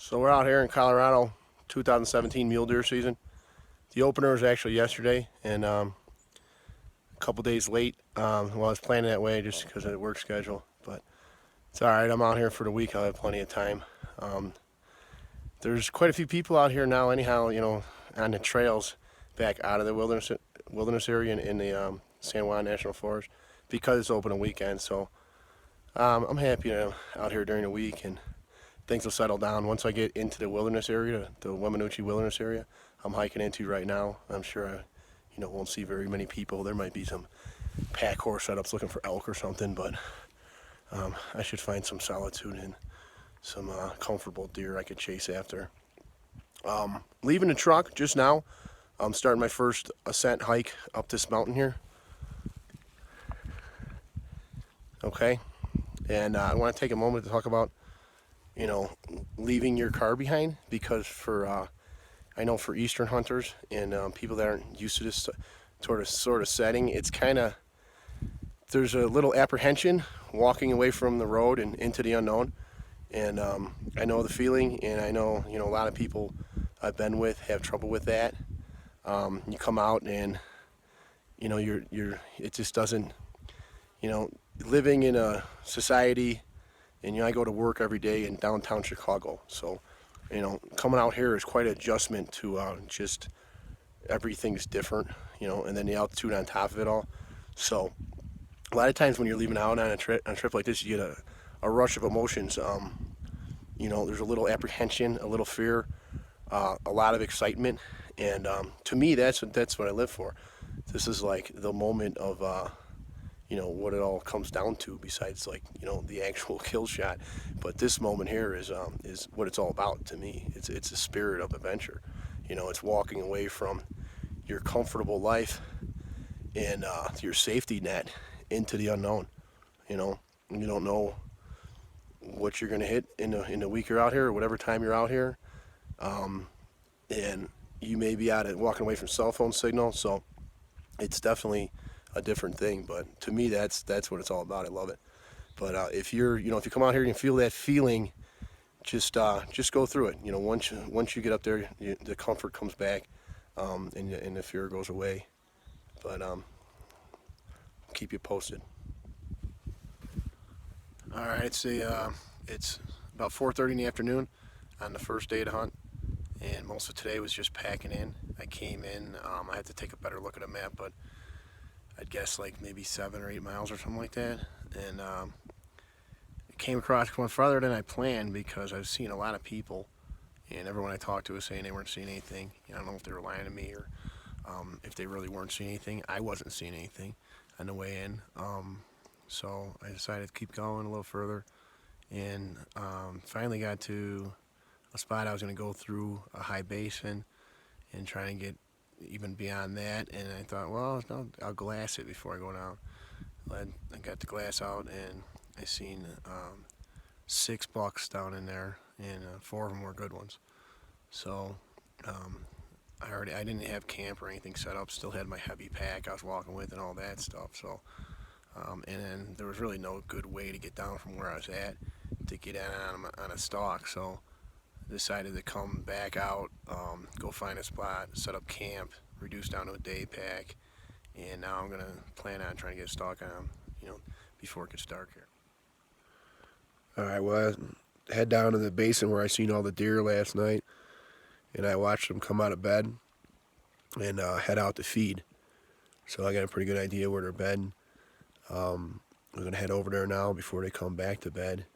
So we're out here in Colorado, 2017 mule deer season. The opener was actually yesterday, and a couple days late. Well, I was planning that way just because of the work schedule, but it's all right. I'm out here for the week. I'll have plenty of time. Um, there's quite a few people out here now, anyhow. On the trails back out of the wilderness area in the San Juan National Forest because it's open a weekend. So I'm happy out here during the week and things will settle down once I get into the wilderness area, the Weminuche wilderness area I'm hiking into right now. I'm sure I, won't see very many people. There might be some pack horse setups looking for elk or something, but I should find some solitude and some comfortable deer I could chase after. Leaving the truck just now. I'm starting my first ascent hike up this mountain here. Okay, and I want to take a moment to talk about leaving your car behind, because I know for Eastern hunters and people that aren't used to this sort of setting, it's kind of, there's a little apprehension walking away from the road and into the unknown. And I know the feeling, and I know a lot of people I've been with have trouble with that. You come out and you're it just doesn't, living in a society, and I go to work every day in downtown Chicago, so coming out here is quite an adjustment to just everything's different, and then the altitude on top of it all. So a lot of times when you're leaving out on a trip like this, you get a rush of emotions. There's a little apprehension, a little fear, a lot of excitement, and to me, that's what I live for. This is like the moment of what it all comes down to, besides the actual kill shot. But this moment here is what it's all about to me. It's a spirit of adventure. It's walking away from your comfortable life and your safety net into the unknown. You don't know what you're gonna hit in the week you're out here, or whatever time you're out here, and you may be walking away from cell phone signal. So it's definitely a different thing, but to me, that's what it's all about. I love it. But if if you come out here and you feel that feeling, just go through it. Once you get up there, the comfort comes back, and the fear goes away. But keep you posted. All right, it's about 4:30 in the afternoon on the first day of the hunt, and most of today was just packing in. I came in. I had to take a better look at a map, but I'd guess like maybe 7 or 8 miles or something like that. And it came across going farther than I planned, because I was seeing a lot of people, and everyone I talked to was saying they weren't seeing anything. I don't know if they were lying to me, or if they really weren't seeing anything. I wasn't seeing anything on the way in. So I decided to keep going a little further, and finally got to a spot I was going to go through a high basin and try and get even beyond that. And I thought, well, I'll glass it before I go down. I got the glass out, and I seen 6 bucks down in there, and 4 of them were good ones. So I didn't have camp or anything set up. Still had my heavy pack I was walking with and all that stuff. So and then there was really no good way to get down from where I was at to get on a stalk. So I decided to come back out, go find a spot, set up camp, reduce down to a day pack, and now I'm gonna plan on trying to get a stalk on, before it gets dark here. All right, well, I head down to the basin where I seen all the deer last night, and I watched them come out of bed and head out to feed. So I got a pretty good idea where they're bedding. I'm gonna head over there now before they come back to bed.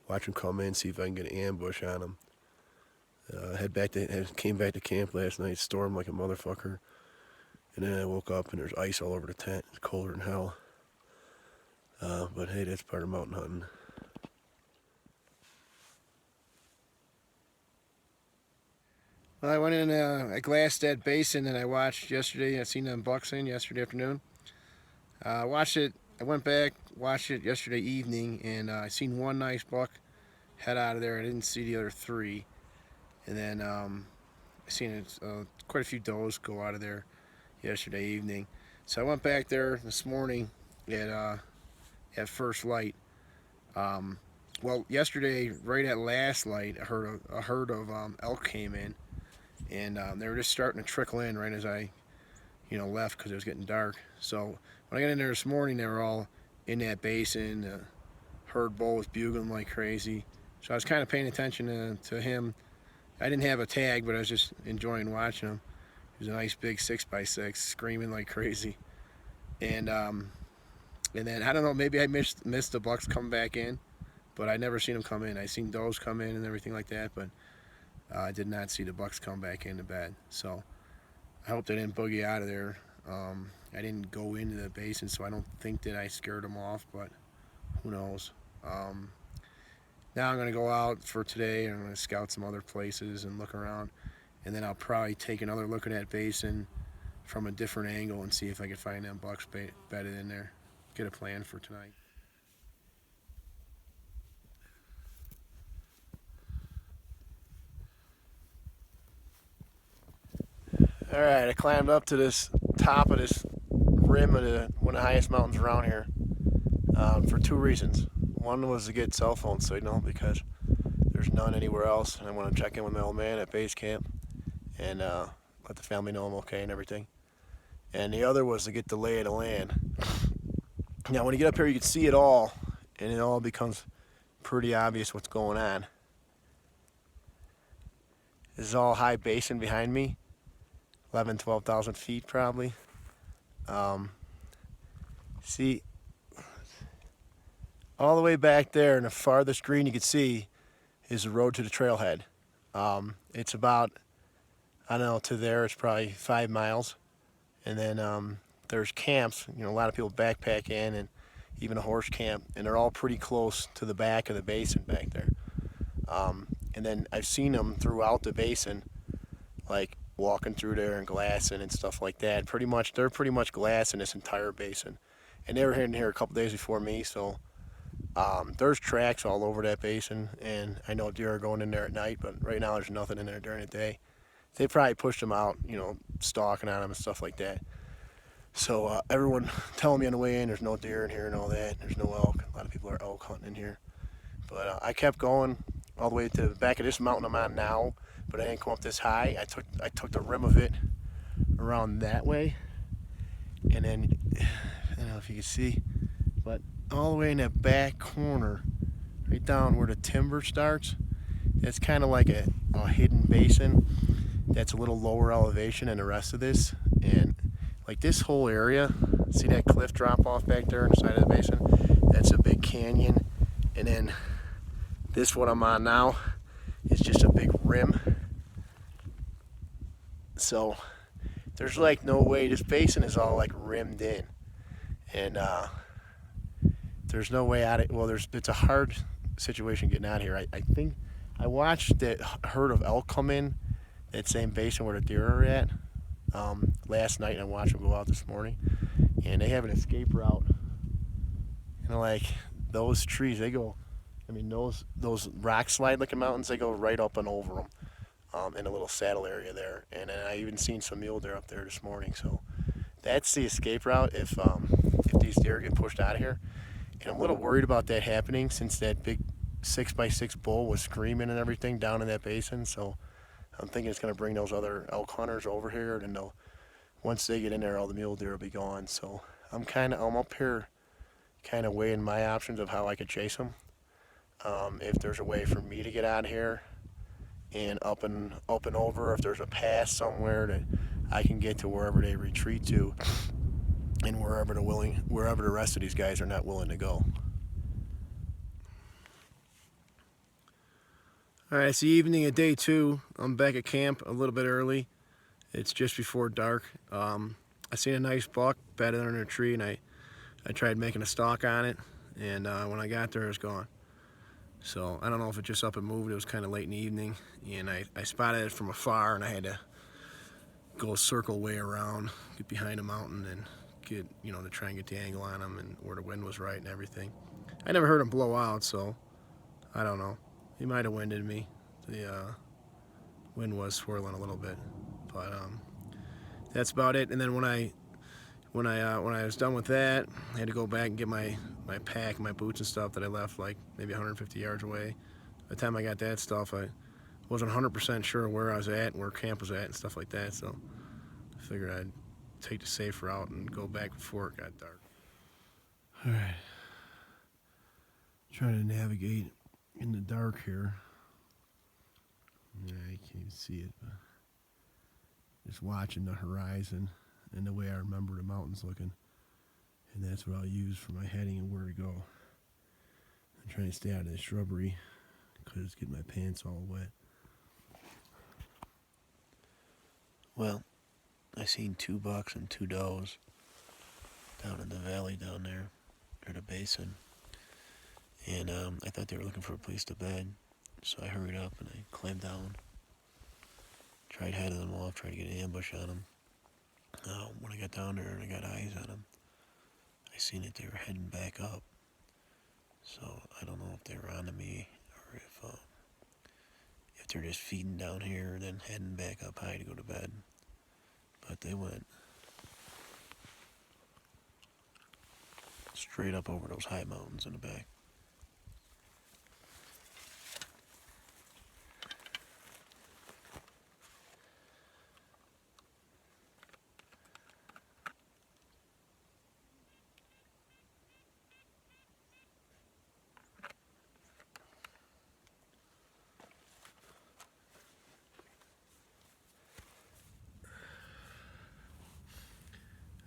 Watch them come in, see if I can get an ambush on them. Came back to camp last night, stormed like a motherfucker, and then I woke up and there's ice all over the tent. It's colder than hell. But hey, that's part of mountain hunting. Well, I went in, I glassed that basin that I watched yesterday. I seen them bucks in yesterday afternoon. Watched it. I went back, watched it yesterday evening, and I seen one nice buck head out of there. I didn't see the other 3. And then I seen quite a few does go out of there yesterday evening. So I went back there this morning at first light. Well, yesterday, right at last light, a herd of elk came in, and they were just starting to trickle in right as I, left because it was getting dark. So when I got in there this morning, they were all in that basin. The herd bull was bugling like crazy. So I was kind of paying attention to him. I didn't have a tag, but I was just enjoying watching him. He was a nice big 6x6, screaming like crazy. And then I don't know, maybe I missed the bucks come back in, but I never seen them come in. I seen does come in and everything like that, but I did not see the bucks come back into bed. So I hope they didn't boogie out of there. I didn't go into the basin, so I don't think that I scared them off, but who knows. Now I'm going to go out for today, and I'm going to scout some other places and look around, and then I'll probably take another look at that basin from a different angle and see if I can find them bucks bedded in there. Get a plan for tonight. All right, I climbed up to this top of this rim of one of the highest mountains around here for two reasons. One was to get cell phone signal because there's none anywhere else, and I want to check in with my old man at base camp and let the family know I'm okay and everything. And the other was to get the lay of the land. Now, when you get up here, you can see it all, and it all becomes pretty obvious what's going on. This is all high basin behind me, 12,000 feet probably. See, all the way back there in the farthest green you can see is the road to the trailhead. It's about, I don't know, to there it's probably 5 miles. And then there's camps, a lot of people backpack in, and even a horse camp, and they're all pretty close to the back of the basin back there. And then I've seen them throughout the basin, like walking through there and glassing and stuff like that. They're pretty much glassing this entire basin. And they were in here a couple days before me, so there's tracks all over that basin, and I know deer are going in there at night, but right now there's nothing in there during the day. They probably pushed them out, stalking on them and stuff like that. So everyone telling me on the way in there's no deer in here and all that. There's no elk. A lot of people are elk hunting in here. But I kept going all the way to the back of this mountain I'm on now, but I didn't come up this high. I took the rim of it around that way, and then I don't know if you can see, but all the way in that back corner, right down where the timber starts, that's kind of like a hidden basin that's a little lower elevation than the rest of this. And like this whole area, see that cliff drop off back there on the side of the basin? That's a big canyon. And then this what I'm on now is just a big rim. So there's like no way, this basin is all like rimmed in. And there's no way out of it. Well, it's a hard situation getting out of here. I think I watched that herd of elk come in that same basin where the deer are at last night, and I watched them go out this morning, and they have an escape route. And like those trees, they go, those rock slide looking mountains, they go right up and over them in a little saddle area there. And then I even seen some mule deer up there this morning. So that's the escape route if these deer get pushed out of here. And I'm a little worried about that happening since that big 6x6 bull was screaming and everything down in that basin. So I'm thinking it's going to bring those other elk hunters over here, and once they get in there, all the mule deer will be gone. So I'm up here kind of weighing my options of how I could chase them. If there's a way for me to get out of here and up and over, if there's a pass somewhere that I can get to wherever they retreat to, and wherever the rest of these guys are not willing to go. All right, it's the evening of day 2. I'm back at camp a little bit early. It's just before dark. I seen a nice buck bedded under a tree, and I tried making a stalk on it, and when I got there, it was gone. So I don't know if it just up and moved. It was kind of late in the evening, and I spotted it from afar, and I had to go a circle way around, get behind a mountain, and get, to try and get the angle on him and where the wind was right and everything. I never heard him blow out, so I don't know. He might have winded me. The wind was swirling a little bit, but that's about it. And then when When I was done with that, I had to go back and get my pack, my boots and stuff that I left like maybe 150 yards away. By the time I got that stuff, I wasn't 100% sure where I was at and where camp was at and stuff like that. So I figured I'd take the safe route and go back before it got dark. All right, trying to navigate in the dark here. Yeah, I can't even see it, but just watching the horizon and the way I remember the mountains looking. And that's what I'll use for my heading and where to go. I'm trying to stay out of the shrubbery because it's getting my pants all wet. Well, I seen 2 bucks and 2 does down in the valley down there, or the basin. And I thought they were looking for a place to bed. So I hurried up and I climbed down. Tried heading them off, tried to get an ambush on them. When I got down there and I got eyes on them, I seen that they were heading back up. So I don't know if they were onto me or if they're just feeding down here and then heading back up high to go to bed. But they went straight up over those high mountains in the back.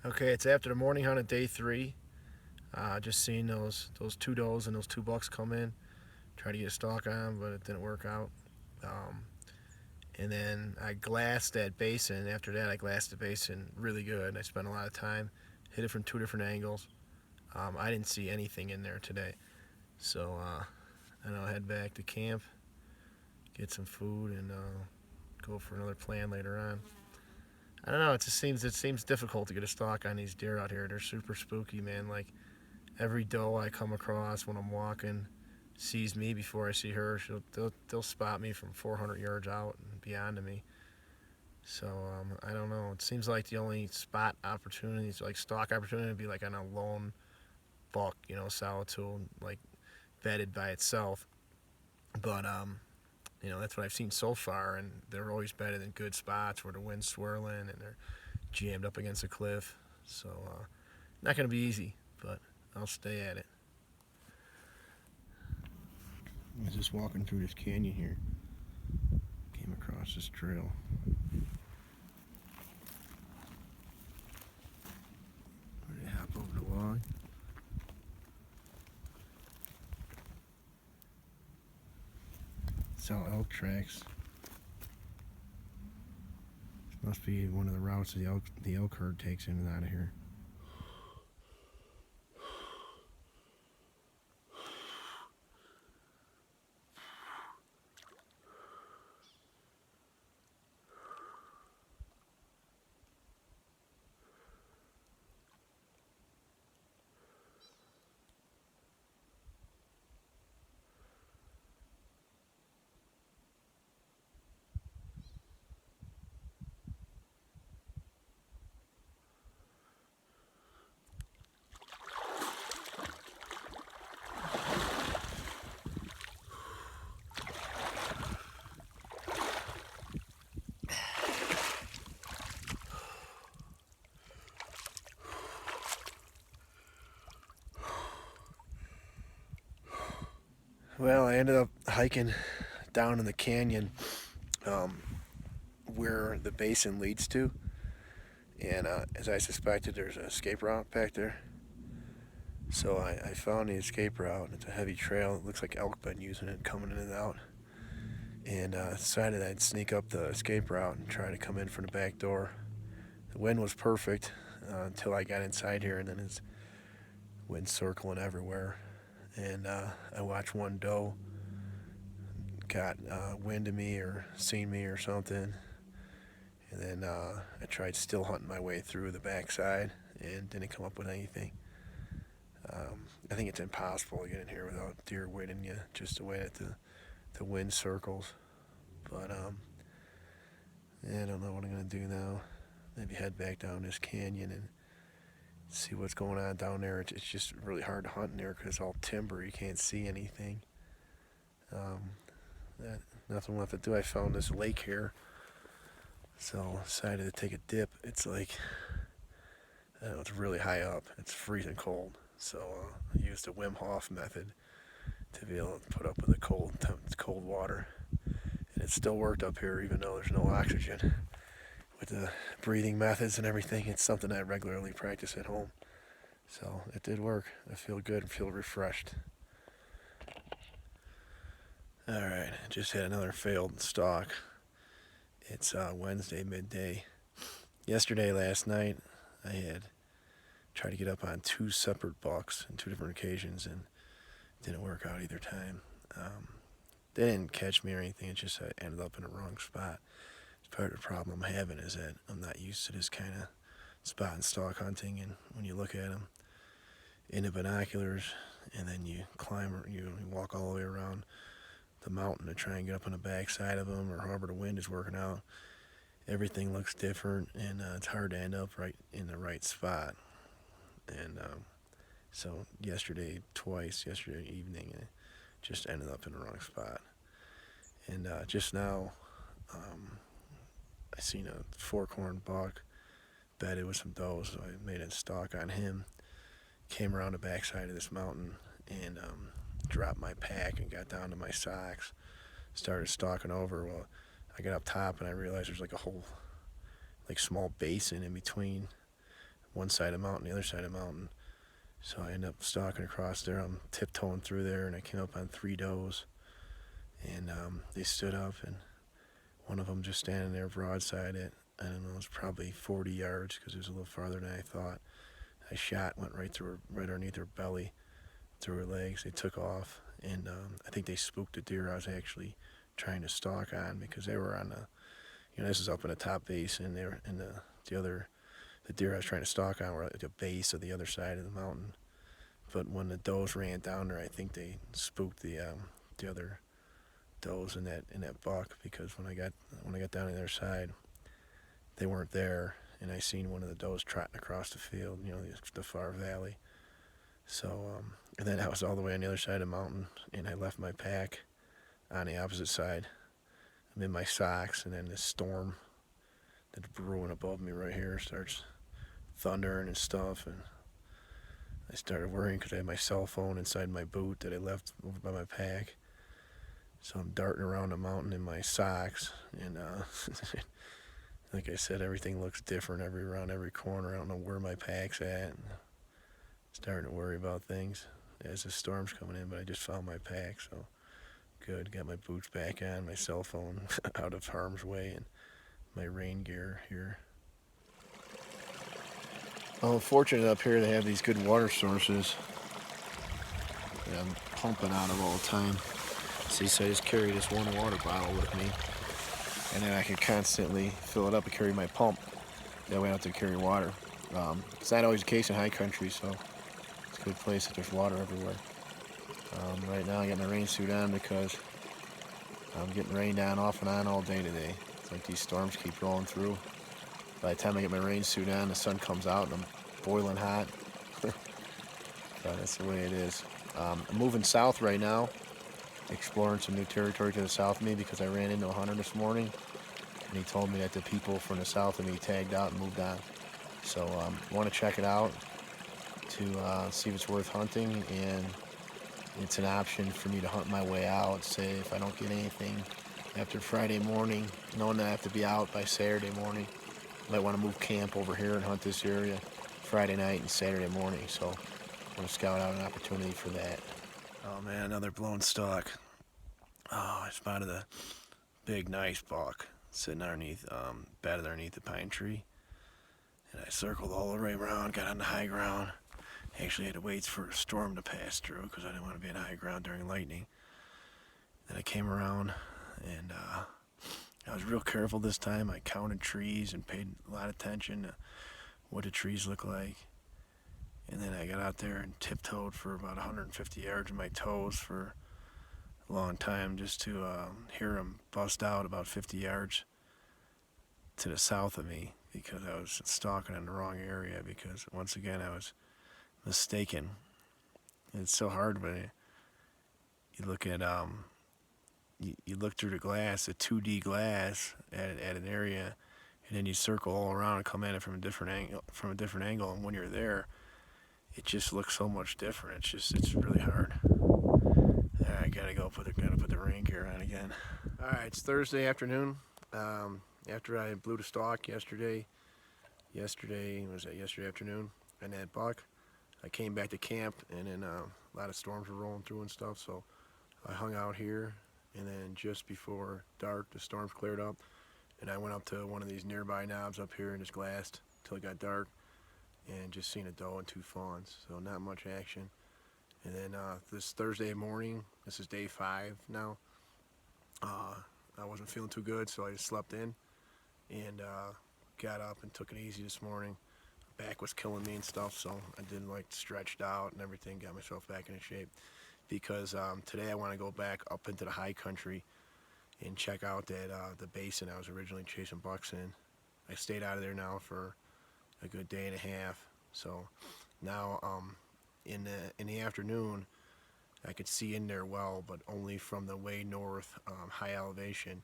Okay, it's after the morning hunt of day 3. Just seeing those 2 does and those 2 bucks come in. Tried to get a stalk on them, but it didn't work out. And then I glassed that basin. After that, I glassed the basin really good. I spent a lot of time, hit it from 2 different angles. I didn't see anything in there today. So and I'll head back to camp, get some food, and go for another plan later on. I don't know. It seems difficult to get a stalk on these deer out here. They're super spooky, man. Like every doe I come across when I'm walking sees me before I see her. They'll spot me from 400 yards out and beyond to me. So I don't know. It seems like the only spot opportunities, like stalk opportunity, would be like on a lone buck, solitude, like bedded by itself. But that's what I've seen so far, and they're always bedded in good spots where the wind's swirling and they're jammed up against a cliff. So not gonna be easy, but I'll stay at it. I was just walking through this canyon here. Came across this trail. I'm gonna hop over the log. It's all elk tracks. This must be one of the routes the elk herd takes in and out of here. Well, I ended up hiking down in the canyon where the basin leads to, and as I suspected, there's an escape route back there. So I found the escape route, and it's a heavy trail. It looks like elk been using it, coming in and out. And decided I'd sneak up the escape route and try to come in from the back door. The wind was perfect until I got inside here, and then it's wind circling everywhere. And I watched one doe got wind of me or seen me or something. And then I tried still hunting my way through the backside and didn't come up with anything. I think it's impossible to get in here without deer winding you, just the way that the wind circles. But yeah, I don't know what I'm gonna do now. Maybe head back down this canyon and see what's going on down there. It's just really hard to hunt in there because it's all timber. You can't see anything. That nothing left to do. I found this lake here, so decided to take a dip. It's like, I don't know, it's really high up. It's freezing cold. So I used the Wim Hof method to be able to put up with the cold water. And it still worked up here even though there's no oxygen. With the breathing methods and everything, it's something I regularly practice at home. So it did work. I feel good and feel refreshed. Alright, I just had another failed stalk. It's Wednesday midday. Last night, I had tried to get up on 2 separate bucks on 2 different occasions and didn't work out either time. They didn't catch me or anything, it just I ended up in the wrong spot. Part of the problem I'm having is that I'm not used to this kind of spot and stalk hunting, and when you look at them in the binoculars and then you walk all the way around the mountain to try and get up on the back side of them, or however the wind is working out, everything looks different, and it's hard to end up right in the right spot. And so yesterday evening, I just ended up in the wrong spot. And just now, I seen a fork-horned buck bedded with some does, so I made a stalk on him. Came around the backside of this mountain and dropped my pack and got down to my socks. Started stalking over. Well, I got up top and I realized there's like a whole, like, small basin in between one side of the mountain and the other side of the mountain. So I ended up stalking across there. I'm tiptoeing through there, and I came up on 3 does. And they stood up, and one of them just standing there broadside at, I don't know, it was probably 40 yards because it was a little farther than I thought. I shot, went right underneath her belly, through her legs. They took off, and I think they spooked the deer I was actually trying to stalk on, because they were on this is up in the top basin. They were in the deer I was trying to stalk on were at the base of the other side of the mountain. But when the does ran down there, I think they spooked the other does in that buck, because when I got down to the other side, they weren't there, and I seen one of the does trotting across the field, the far valley. So and then I was all the way on the other side of the mountain, and I left my pack on the opposite side. I'm in my socks, and then this storm that's brewing above me right here starts thundering and stuff, and I started worrying because I had my cell phone inside my boot that I left over by my pack. So I'm darting around the mountain in my socks, and like I said, everything looks different around every corner. I don't know where my pack's at. Starting to worry about things as the storm's coming in, but I just found my pack, so good. Got my boots back on, my cell phone out of harm's way, and my rain gear here. Well, fortunate up here they have these good water sources that I'm pumping out of all the time. See, so I just carry this one water bottle with me, and then I can constantly fill it up and carry my pump. That way I don't have to carry water. It's not always the case in high country, so it's a good place that there's water everywhere. Right now I got my rain suit on because I'm getting rained on off and on all day today. It's like these storms keep rolling through. By the time I get my rain suit on, the sun comes out and I'm boiling hot. So that's the way it is. I'm moving south right now, exploring some new territory to the south of me, because I ran into a hunter this morning, and he told me that the people from the south of me tagged out and moved on. So I want to check it out to see if it's worth hunting, and it's an option for me to hunt my way out. Say if I don't get anything after Friday morning, knowing that I have to be out by Saturday morning, I might want to move camp over here and hunt this area Friday night and Saturday morning. So I'm going to scout out an opportunity for that. Oh man, another blown stalk. Oh, I spotted a big, nice buck sitting underneath, bedded underneath the pine tree. And I circled all the way around, got on the high ground. Actually had to wait for a storm to pass through because I didn't want to be on high ground during lightning. Then I came around, and I was real careful this time. I counted trees and paid a lot of attention to what the trees look like. And then I got out there and tiptoed for about 150 yards of my toes for a long time, just to hear them bust out about 50 yards to the south of me. because I was stalking in the wrong area, because once again I was mistaken. And it's so hard when you look at you look through the glass, the 2D glass at an area, and then you circle all around and come at it from a different angle, and when you're there, it just looks so much different. It's really hard. I gotta put the rain gear on again. All right, it's Thursday afternoon. After I blew the stalk yesterday afternoon, and that buck, I came back to camp, and then a lot of storms were rolling through and stuff, so I hung out here, and then just before dark, the storms cleared up, and I went up to one of these nearby knobs up here and just glassed till it got dark, and just seen a doe and 2 fawns, so not much action. And then this Thursday morning, this is day 5 now, I wasn't feeling too good, so I just slept in, and got up and took it easy this morning. Back was killing me and stuff, so I didn't stretched out and everything, got myself back into shape, because today I want to go back up into the high country and check out that the basin I was originally chasing bucks in. I stayed out of there now for a good day and a half, so now in the afternoon I could see in there well, but only from the way north, high elevation,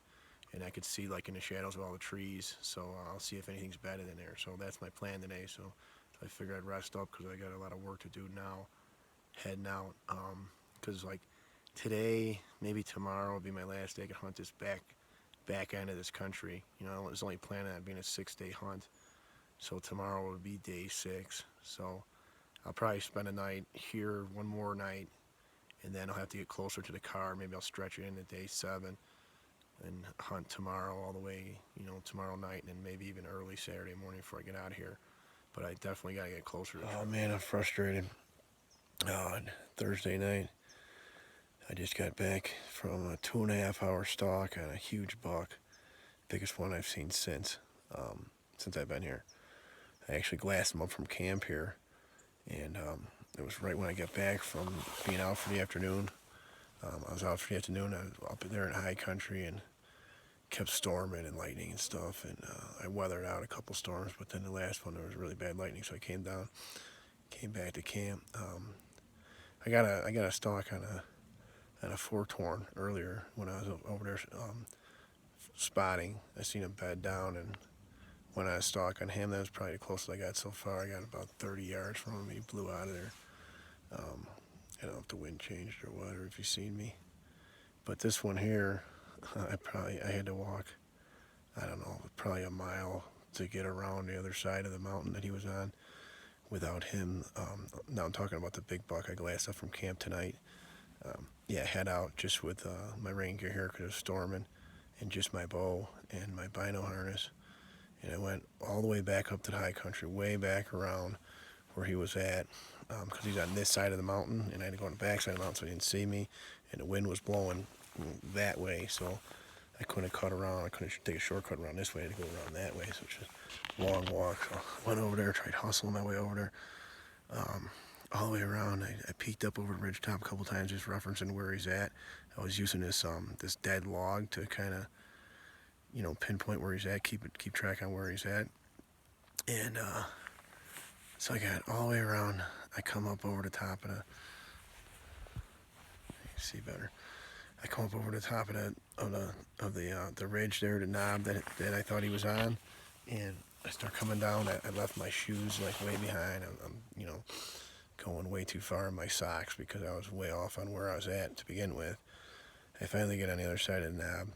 and I could see in the shadows of all the trees, so I'll see if anything's bedded in there. So that's my plan today. So I figured I'd rest up because I got a lot of work to do now, heading out, because today, maybe tomorrow will be my last day I can hunt this back end of this country. I was only planning on being a 6-day hunt, so tomorrow will be day 6, so I'll probably spend a night here, one more night, and then I'll have to get closer to the car. Maybe I'll stretch it into day 7 and hunt tomorrow all the way, tomorrow night, and then maybe even early Saturday morning before I get out of here. But I definitely got to get closer to Oh man, I'm frustrated. Thursday night, I just got back from a 2.5-hour stalk on a huge buck, biggest one I've seen since I've been here. I actually glassed him up from camp here, and it was right when I got back from being out for the afternoon. I was out for the afternoon. I was up there in high country and kept storming and lightning and stuff, and I weathered out a couple storms, but then the last one there was really bad lightning, so I came back to camp. I got a stalk on a 4-torn earlier when I was over there spotting. I seen him bed down, and when I stalk on him, that was probably the closest I got so far. I got about 30 yards from him. He blew out of there. I don't know if the wind changed or what, or if you seen me. But this one here, I had to walk, I don't know, probably a mile to get around the other side of the mountain that he was on without him. Now I'm talking about the big buck I glassed up from camp tonight. Head out just with my rain gear here because it was storming, and just my bow and my bino harness. And I went all the way back up to the high country, way back around where he was at, because he's on this side of the mountain, and I had to go on the back side of the mountain so he didn't see me, and the wind was blowing that way, so I couldn't cut around. I couldn't take a shortcut around this way. I had to go around that way, so it's just a long walk. So I went over there, tried hustling my way over there, all the way around. I peeked up over the ridge top a couple times, just referencing where he's at. I was using this dead log to kind of pinpoint where he's at, keep track on where he's at, and so I got all the way around. I come up over the top of the. You can see better. I come up over the top of the ridge there, the knob that I thought he was on, and I start coming down. I left my shoes way behind. I'm going way too far in my socks because I was way off on where I was at to begin with. I finally get on the other side of the knob,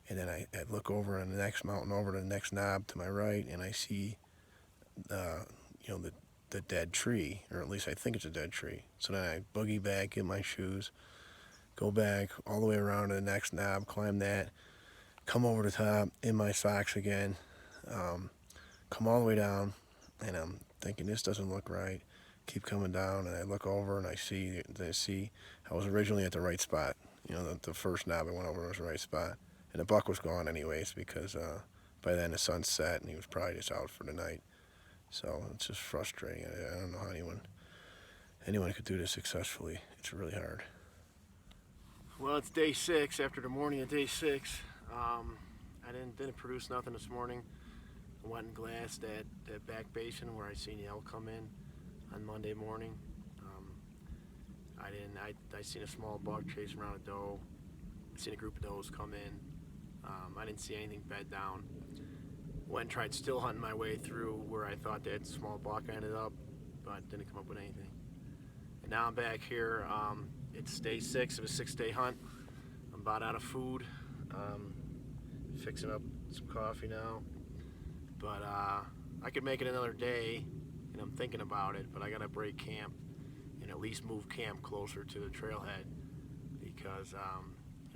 and then I look over on the next mountain, over to the next knob to my right, and I see the dead tree, or at least I think it's a dead tree. So then I boogie back, get my shoes, go back all the way around to the next knob, climb that, come over the top in my socks again, come all the way down, and I'm thinking this doesn't look right. Keep coming down, and I look over and I see I was originally at the right spot. The first knob I went over was the right spot, and the buck was gone anyways because by then the sun set and he was probably just out for the night. So it's just frustrating. I don't know how anyone could do this successfully. It's really hard. Well, it's day 6 after the morning of day 6. I didn't produce nothing this morning. I went and glassed that back basin where I seen the elk come in on Monday morning. I seen a small buck chasing around a doe. I seen a group of does come in. I didn't see anything bed down. Went and tried still hunting my way through where I thought that small buck ended up, but didn't come up with anything. And now I'm back here. It's day 6 of a 6-day hunt. I'm about out of food. Fixing up some coffee now. But I could make it another day, and I'm thinking about it, but I gotta break camp and at least move camp closer to the trailhead because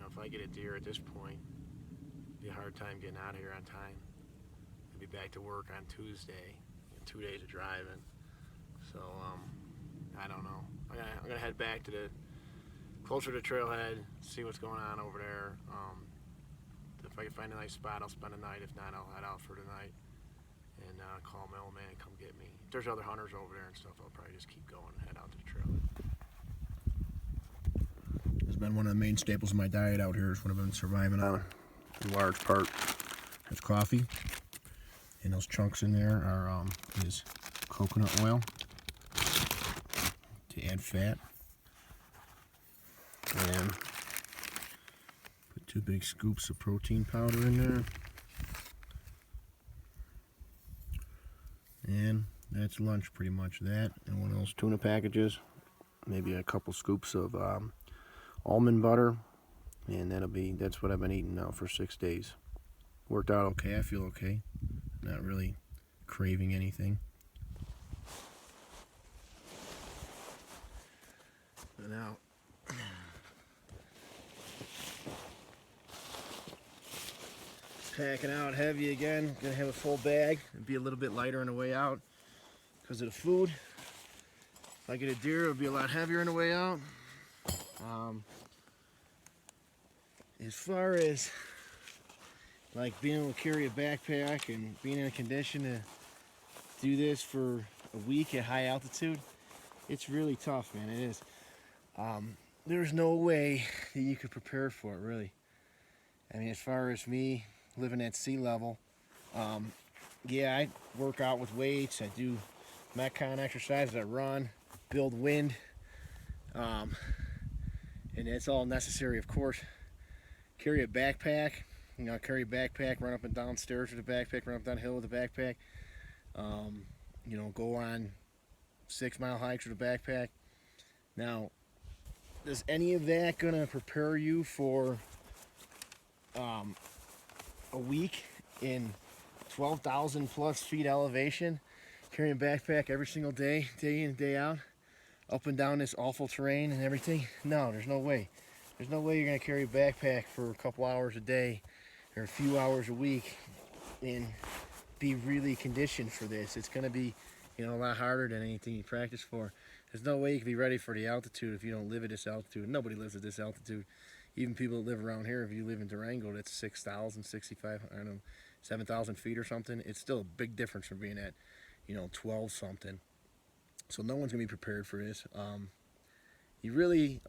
if I get a deer at this point, it'd be a hard time getting out of here on time. I'll be back to work on Tuesday, 2 days of driving. So I don't know. I'm gonna head back to closer to trailhead, see what's going on over there. If I can find a nice spot, I'll spend the night. If not, I'll head out for the night and call my old man and come get me. If there's other hunters over there and stuff, I'll probably just keep going and head out to the trail. It's been one of the main staples of my diet out here. It's what I've been surviving on in large part. There's coffee, and those chunks in there are is coconut oil to add fat. And put 2 big scoops of protein powder in there. And that's lunch pretty much. That and one of those tuna packages. Maybe a couple scoops of almond butter. And that's what I've been eating now for 6 days. Worked out okay, I feel okay. Not really craving anything. But now packing out heavy again. Gonna have a full bag and be a little bit lighter on the way out because of the food. If I get a deer, it'll be a lot heavier on the way out. As far as like being able to carry a backpack and being in a condition to do this for a week at high altitude, it's really tough, man. It is. There's no way that you could prepare for it, really. I mean, as far as me living at sea level, yeah, I work out with weights. I do Metcon exercises. I run, build wind, and it's all necessary, of course. Carry a backpack, carry a backpack, run up and down stairs with a backpack, run up and down hill with a backpack. Go on 6-mile hikes with a backpack. Now, is any of that gonna prepare you for a week in 12,000 plus feet elevation, carrying a backpack every single day, day in and day out, up and down this awful terrain and everything? No, there's no way. There's no way you're gonna carry a backpack for a couple hours a day or a few hours a week and be really conditioned for this. It's gonna be, a lot harder than anything you practice for. There's no way you can be ready for the altitude if you don't live at this altitude. Nobody lives at this altitude. Even people that live around here, if you live in Durango, that's 6,000, 65, 7,000 feet or something. It's still a big difference from being at, 12 something. So no one's gonna be prepared for this.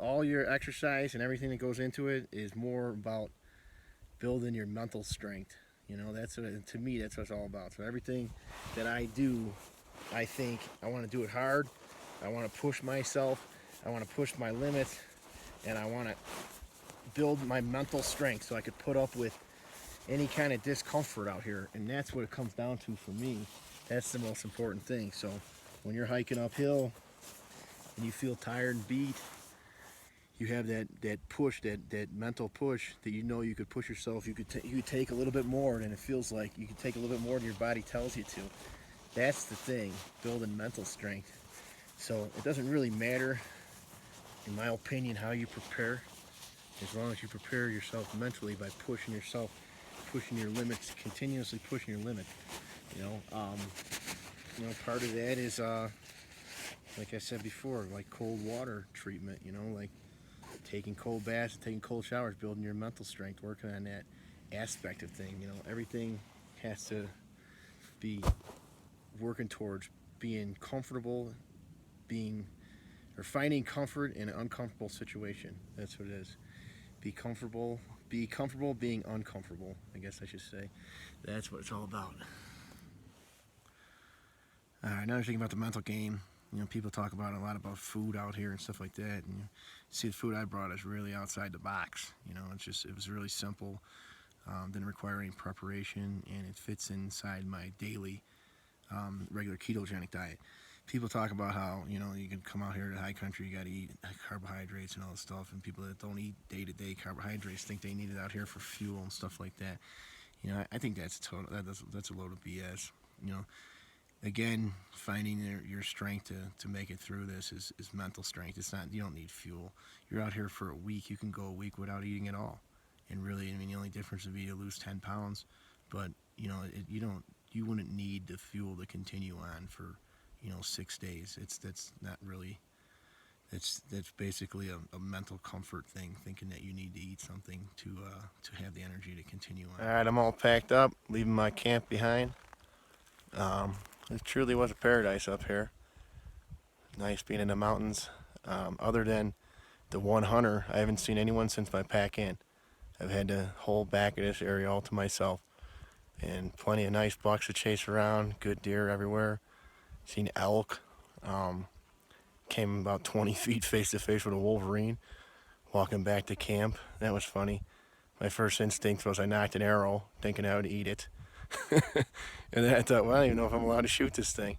All your exercise and everything that goes into it is more about building your mental strength. To me, that's what it's all about. So everything that I do, I think I want to do it hard. I want to push myself. I want to push my limits, and I want to build my mental strength so I could put up with any kind of discomfort out here. And that's what it comes down to for me. That's the most important thing. So when you're hiking uphill and you feel tired and beat, you have that push, that mental push that you could push yourself. You could take a little bit more than it feels like. You could take a little bit more than your body tells you to. That's the thing, building mental strength. So it doesn't really matter, in my opinion, how you prepare, as long as you prepare yourself mentally by pushing yourself, pushing your limits, continuously pushing your limit. Part of that is, like I said before, like cold water treatment, like taking cold baths, taking cold showers, building your mental strength, working on that aspect of thing. Everything has to be working towards being comfortable, finding comfort in an uncomfortable situation. That's what it is. Be comfortable being uncomfortable, I guess I should say. That's what it's all about. Now you're thinking about the mental game. You know, people talk about a lot about food out here and stuff like that. And you see, the food I brought is really outside the box. You know, it was really simple. Didn't require any preparation, and it fits inside my daily regular ketogenic diet. People talk about how, you know, you can come out here to high country, you got to eat carbohydrates and all this stuff, and people that don't eat day-to-day carbohydrates think they need it out here for fuel and stuff like that. You know, I think that's that's a load of BS. You know, again, finding your strength to make it through this is mental strength. It's not, you don't need fuel. You're out here for a week. You can go a week without eating at all. And really, I mean, the only difference would be to lose 10 pounds. But, you know, you wouldn't need the fuel to continue on for, you know, 6 days. That's not really, that's basically a mental comfort thing, thinking that you need to eat something to have the energy to continue on. All right, I'm all packed up, leaving my camp behind. It truly was a paradise up here. Nice being in the mountains. Other than the one hunter, I haven't seen anyone since my pack in. I've had the whole back of this area all to myself. And plenty of nice bucks to chase around, good deer everywhere. Seen elk. Came about 20 feet face to face with a wolverine walking back to camp. That was funny. My first instinct was I knocked an arrow, thinking I would eat it. And then I thought, well, I don't even know if I'm allowed to shoot this thing.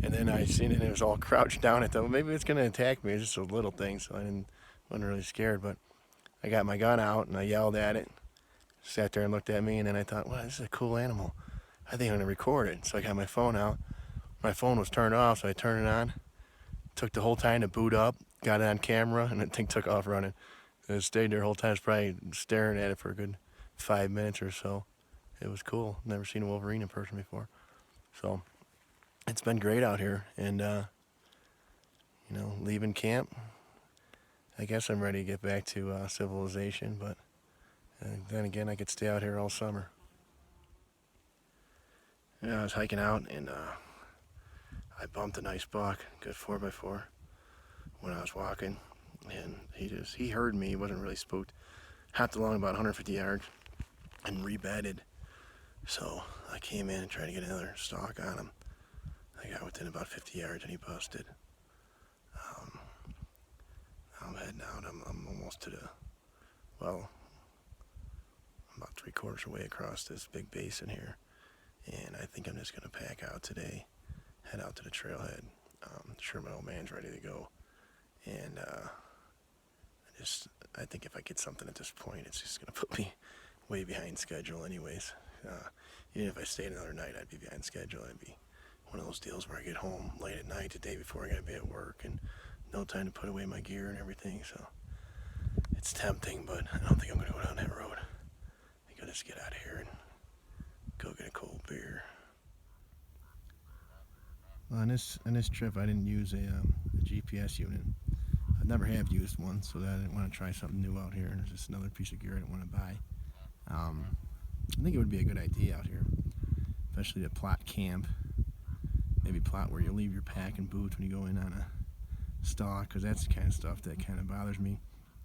And then I seen it and it was all crouched down. I thought, well, maybe it's going to attack me. It's just a little thing, so wasn't really scared. But I got my gun out and I yelled at it. Sat there and looked at me, and then I thought, wow, this is a cool animal. I think I'm going to record it. So I got my phone out. My phone was turned off, so I turned it on. Took the whole time to boot up, got it on camera, and the thing took off running. And it stayed there the whole time. I was probably staring at it for a good 5 minutes or so. It was cool. Never seen a wolverine in person before. So it's been great out here. And, you know, leaving camp, I guess I'm ready to get back to civilization. But then again, I could stay out here all summer. Yeah, I was hiking out, and I bumped a nice buck, good 4x4, when I was walking. And he heard me. He wasn't really spooked. Hopped along about 150 yards and rebedded. So I came in and tried to get another stalk on him. I got within about 50 yards and he busted. I'm heading out. I'm almost to I'm about 3/4 away across this big basin here. And I think I'm just going to pack out today, head out to the trailhead. I'm sure my old man's ready to go. And I think if I get something at this point, it's just going to put me way behind schedule anyways. Even if I stayed another night, I'd be behind schedule. It'd be one of those deals where I get home late at night the day before I gotta be at work and no time to put away my gear and everything. So it's tempting, but I don't think I'm gonna go down that road. I gotta just get out of here and go get a cold beer. Well, on this trip, I didn't use a GPS unit. I never have used one, so that I didn't want to try something new out here. And it's just another piece of gear I didn't want to buy. I think it would be a good idea out here, especially to plot camp. Maybe plot where you leave your pack and boots when you go in on a stalk, because that's the kind of stuff that kind of bothers me.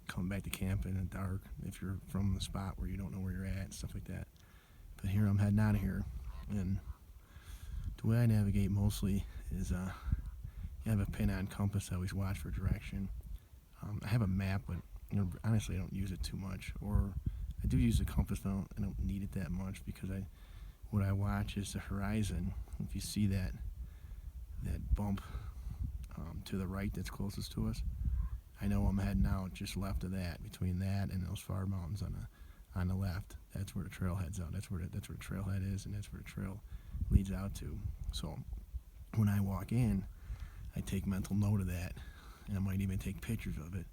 Coming back to camp in the dark, if you're from the spot where you don't know where you're at and stuff like that. But here I'm heading out of here, and the way I navigate mostly is you have a pin-on compass. I always watch for direction. I have a map, but honestly I don't use it too much. Or I do use the compass, but I don't need it that much because what I watch is the horizon. If you see that bump to the right that's closest to us, I know I'm heading out just left of that. Between that and those far mountains on the left, that's where the trail heads out. That's where the trailhead is, and that's where the trail leads out to. So when I walk in, I take mental note of that, and I might even take pictures of it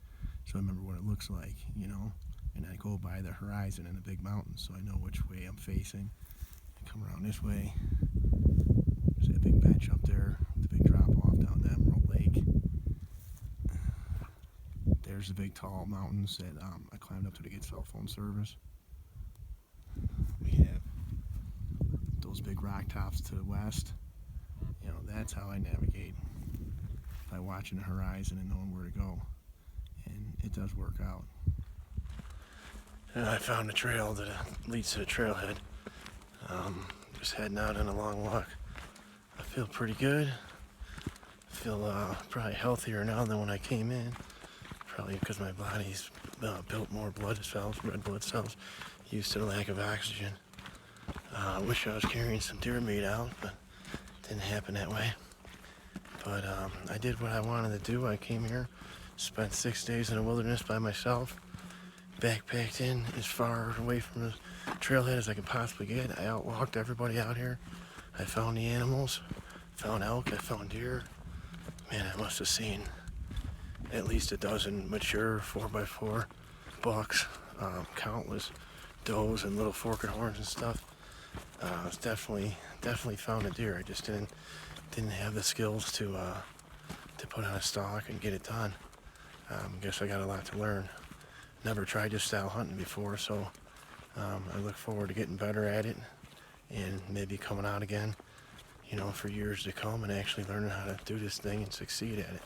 so I remember what it looks like, and I go by the horizon and the big mountains so I know which way I'm facing. I come around this way. There's that big bench up there, the big drop off down to Emerald Lake. There's the big tall mountains that I climbed up to get cell phone service. We have those big rock tops to the west. That's how I navigate, by watching the horizon and knowing where to go. And it does work out. And I found a trail that leads to the trailhead. Just heading out on a long walk. I feel pretty good. feel probably healthier now than when I came in. Probably because my body's built more blood cells, red blood cells, used to the lack of oxygen. I wish I was carrying some deer meat out, but it didn't happen that way. But I did what I wanted to do. I came here, spent 6 days in the wilderness by myself, backpacked in as far away from the trailhead as I could possibly get. I outwalked everybody out here. I found the animals, found elk, I found deer. Man, I must have seen at least a dozen mature 4x4 bucks, countless does and little forked horns and stuff. I was definitely found a deer. I just didn't have the skills to put on a stalk and get it done. Guess I got a lot to learn. Never tried this style hunting before, so I look forward to getting better at it and maybe coming out again, for years to come and actually learning how to do this thing and succeed at it.